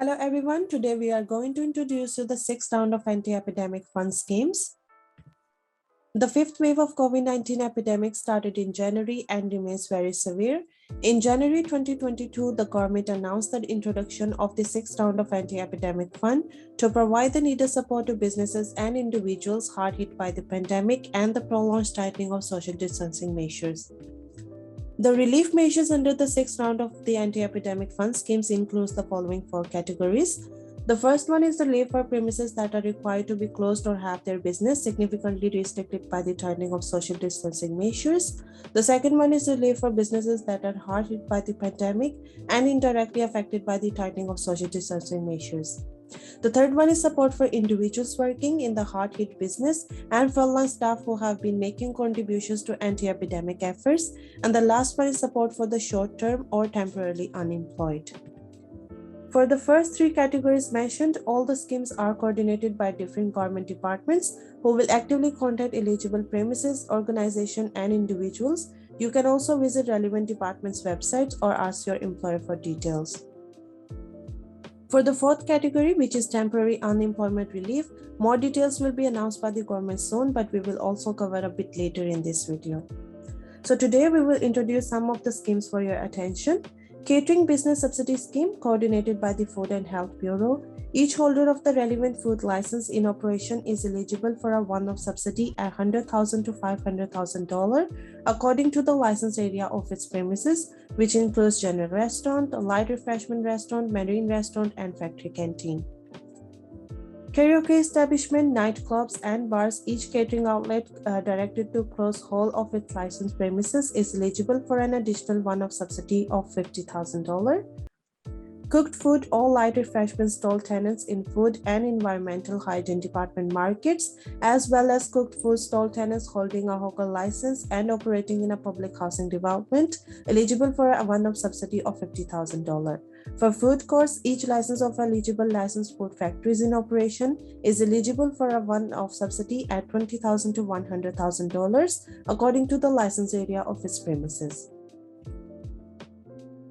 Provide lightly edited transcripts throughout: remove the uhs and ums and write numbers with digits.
Hello everyone, today we are going to introduce you the sixth round of anti-epidemic fund schemes. The fifth wave of COVID-19 epidemic started in January and remains very severe. In January 2022, the government announced the introduction of the sixth round of anti-epidemic fund to provide the needed support to businesses and individuals hard hit by the pandemic and the prolonged tightening of social distancing measures. The relief measures under the sixth round of the anti-epidemic fund schemes includes the following four categories. The first one is the relief for premises that are required to be closed or have their business significantly restricted by the tightening of social distancing measures. The second one is relief for businesses that are hard hit by the pandemic and indirectly affected by the tightening of social distancing measures. The third one is support for individuals working in the hard-hit business and frontline staff who have been making contributions to anti-epidemic efforts. And the last one is support for the short-term or temporarily unemployed. For the first three categories mentioned, all the schemes are coordinated by different government departments who will actively contact eligible premises, organizations, and individuals. You can also visit relevant departments' websites or ask your employer for details. For the fourth category, which is temporary unemployment relief, more details will be announced by the government soon, but we will also cover a bit later in this video. So today we will introduce some of the schemes for your attention. Catering Business Subsidy Scheme, coordinated by the Food and Health Bureau. Each holder of the relevant food license in operation is eligible for a one-off subsidy at $100,000 to $500,000 according to the license area of its premises, which includes general restaurant, light refreshment restaurant, marine restaurant, and factory canteen. Karaoke establishment, nightclubs, and bars, each catering outlet directed to close whole of its licensed premises is eligible for an additional one-off subsidy of $50,000. Cooked food, all light refreshment stall tenants in food and environmental hygiene department markets, as well as cooked food stall tenants holding a hawker license and operating in a public housing development, eligible for a one-off subsidy of $50,000. For food courts, each license of eligible licensed food factories in operation is eligible for a one-off subsidy at $20,000 to $100,000 according to the license area of its premises.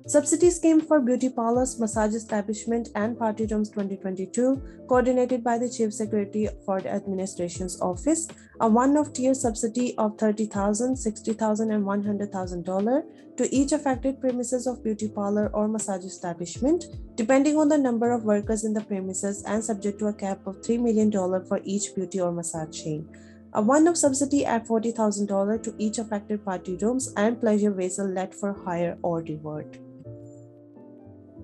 Subsidy Scheme for Beauty Parlors, Massage Establishment, and Party Rooms 2022, coordinated by the Chief Secretary for the Administration's Office, a one-off tier subsidy of $30,000, $60,000, and $100,000 to each affected premises of beauty parlor or massage establishment, depending on the number of workers in the premises and subject to a cap of $3 million for each beauty or massage chain. A one-off subsidy at $40,000 to each affected party rooms and pleasure vessel let for hire or reward.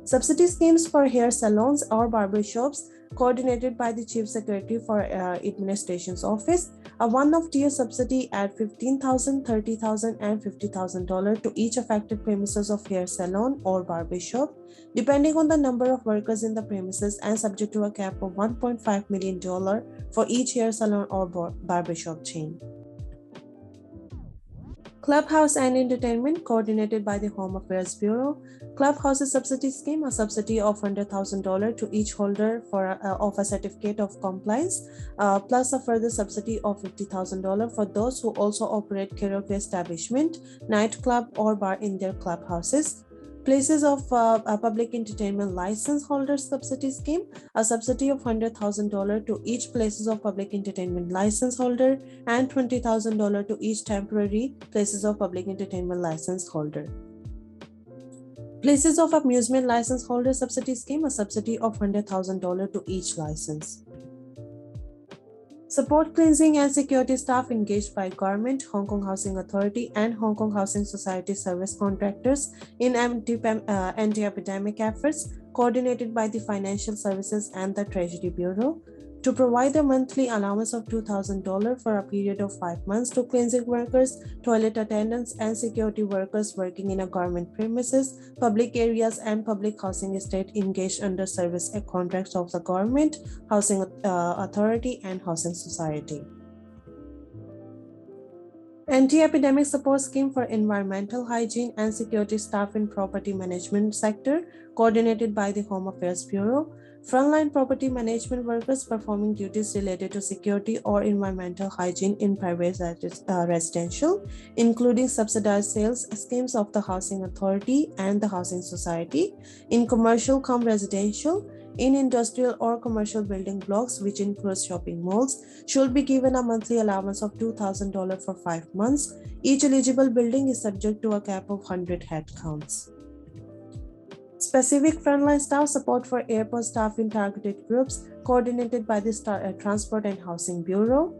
Subsidy schemes for hair salons or barber shops, coordinated by the Chief Secretary for Administration's Office, a one-off tier subsidy at $15,000, $30,000, and $50,000 to each affected premises of hair salon or barber shop, depending on the number of workers in the premises and subject to a cap of $1.5 million for each hair salon or barber shop chain. Clubhouse and Entertainment, coordinated by the Home Affairs Bureau. Clubhouse's subsidy scheme, a subsidy of $100,000 to each holder of a certificate of compliance, plus a further subsidy of $50,000 for those who also operate karaoke establishment, nightclub, or bar in their clubhouses. Places of Public Entertainment License Holders Subsidy Scheme, a subsidy of $100,000 to each Places of Public Entertainment License Holder and $20,000 to each temporary Places of Public Entertainment License Holder. Places of Amusement License Holder Subsidy Scheme, a subsidy of $100,000 to each license. Support cleansing and security staff engaged by government, Hong Kong Housing Authority, and Hong Kong Housing Society service contractors in anti-epidemic efforts, coordinated by the Financial Services and the Treasury Bureau, to provide a monthly allowance of $2,000 for a period of 5 months to cleansing workers, toilet attendants, and security workers working in a government premises, public areas, and public housing estate engaged under service contracts of the government, housing authority, and housing society. Anti-Epidemic Support Scheme for Environmental Hygiene and Security Staff in Property Management Sector, coordinated by the Home Affairs Bureau. Frontline property management workers performing duties related to security or environmental hygiene in private residential, including subsidized sales schemes of the Housing Authority and the Housing Society, in commercial residential, in industrial or commercial building blocks, which includes shopping malls, should be given a monthly allowance of $2,000 for 5 months. Each eligible building is subject to a cap of 100 head counts. Specific frontline staff support for airport staff in targeted groups, coordinated by the Transport and Housing Bureau.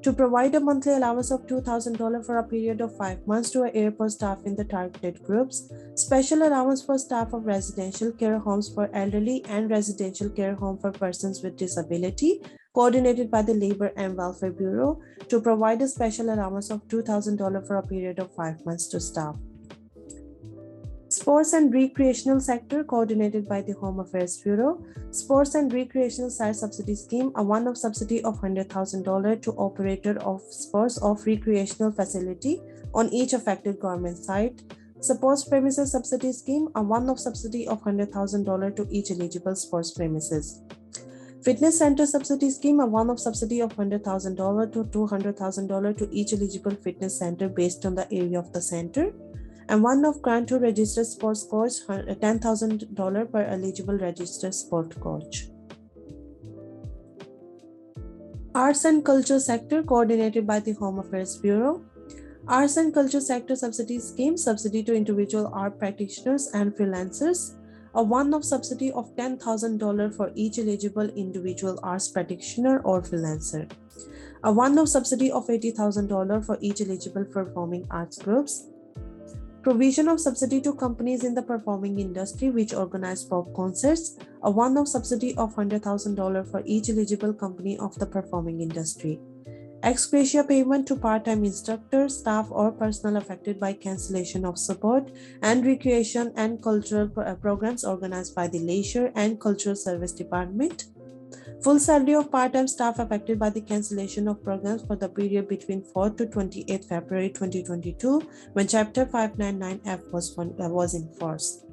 To provide a monthly allowance of $2,000 for a period of 5 months to airport staff in the targeted groups, special allowance for staff of residential care homes for elderly and residential care home for persons with disability, coordinated by the Labor and Welfare Bureau, to provide a special allowance of $2,000 for a period of 5 months to staff. Sports and recreational sector, coordinated by the Home Affairs Bureau. Sports and recreational site subsidy scheme, a one-off subsidy of $100,000 to operator of sports of recreational facility on each affected government site. Sports premises subsidy scheme, a one-off subsidy of $100,000 to each eligible sports premises. Fitness center subsidy scheme, a one-off subsidy of $100,000 to $200,000 to each eligible fitness center based on the area of the center. And one-off grant to registered sports coach, $10,000 per eligible registered sport coach. Arts and culture sector, coordinated by the Home Affairs Bureau. Arts and culture sector subsidy scheme, subsidy to individual art practitioners and freelancers. A one-off subsidy of $10,000 for each eligible individual arts practitioner or freelancer. A one-off subsidy of $80,000 for each eligible performing arts groups. Provision of subsidy to companies in the performing industry which organize pop concerts, a one-off subsidy of $100,000 for each eligible company of the performing industry. Ex gratia payment to part-time instructors, staff, or personnel affected by cancellation of support and recreation and cultural programs organized by the Leisure and Cultural Service Department. Full salary of part-time staff affected by the cancellation of programs for the period between 4 to 28 February 2022, when Chapter 599F was in force.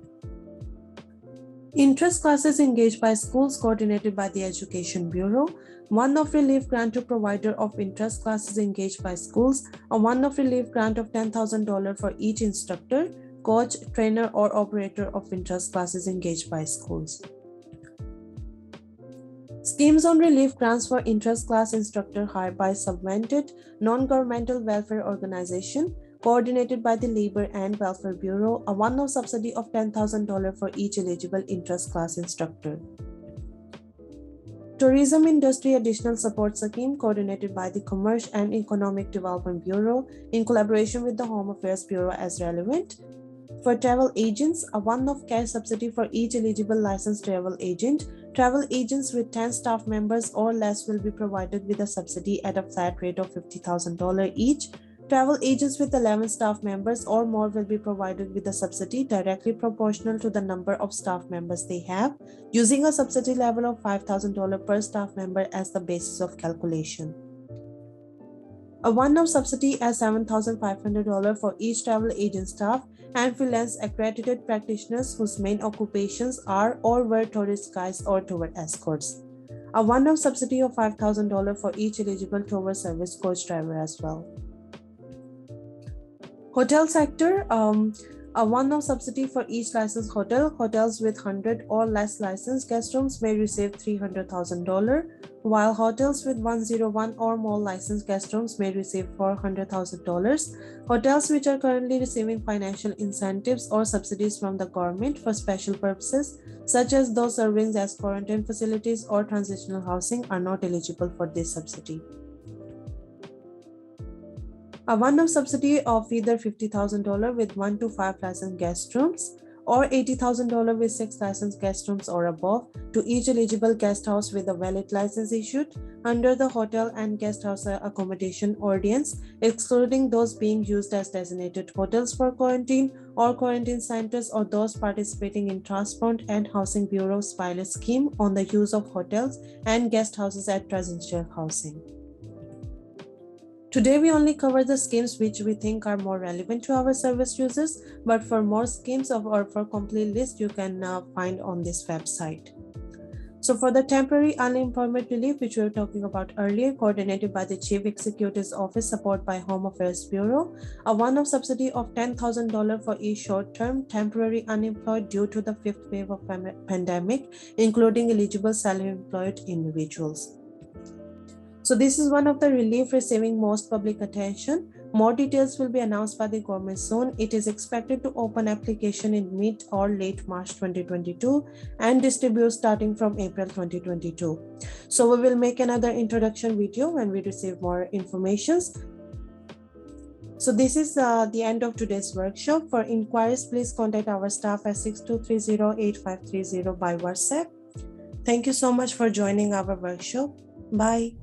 Interest classes engaged by schools, coordinated by the Education Bureau. One-off relief grant to provider of interest classes engaged by schools. A one-off relief grant of $10,000 for each instructor, coach, trainer, or operator of interest classes engaged by schools. Schemes on relief grants for interest class instructor hired by subvented non-governmental welfare organization, coordinated by the Labor and Welfare Bureau, a one-off subsidy of $10,000 for each eligible interest class instructor. Tourism Industry Additional Support Scheme, coordinated by the Commerce and Economic Development Bureau in collaboration with the Home Affairs Bureau as relevant. For travel agents, a one-off cash subsidy for each eligible licensed travel agent. Travel agents with 10 staff members or less will be provided with a subsidy at a flat rate of $50,000 each. Travel agents with 11 staff members or more will be provided with a subsidy directly proportional to the number of staff members they have, using a subsidy level of $5,000 per staff member as the basis of calculation. A one-off subsidy at $7,500 for each travel agent staff and freelance accredited practitioners whose main occupations are or were tourist guides or tour escorts. A one-off subsidy of $5,000 for each eligible tour service coach driver as well. Hotel sector, a one-off subsidy for each licensed hotel. Hotels with 100 or less licensed guest rooms may receive $300,000, while hotels with 101 or more licensed guest rooms may receive $400,000. Hotels which are currently receiving financial incentives or subsidies from the government for special purposes, such as those serving as quarantine facilities or transitional housing, are not eligible for this subsidy. A one-off subsidy of either $50,000 with 1 to 5 licensed guest rooms or $80,000 with 6 licensed guest rooms or above to each eligible guest house with a valid license issued under the Hotel and Guest House Accommodation Ordinance, excluding those being used as designated hotels for quarantine or quarantine centers or those participating in Transport and Housing Bureau's pilot scheme on the use of hotels and guest houses at transitional housing. Today, we only cover the schemes which we think are more relevant to our service users, but for more schemes or for complete list, you can find on this website. So for the temporary unemployment relief, which we were talking about earlier, coordinated by the Chief Executive's Office, support by Home Affairs Bureau, a one-off subsidy of $10,000 for each short-term temporary unemployed due to the fifth wave of pandemic, including eligible salary-employed individuals. So this is one of the relief receiving most public attention. More details will be announced by the government soon. It is expected to open application in mid or late March 2022 and distribute starting from April 2022. So we will make another introduction video when we receive more informations. So this is the end of today's workshop. For inquiries, please contact our staff at 6230-8530 by WhatsApp. Thank you so much for joining our workshop. Bye.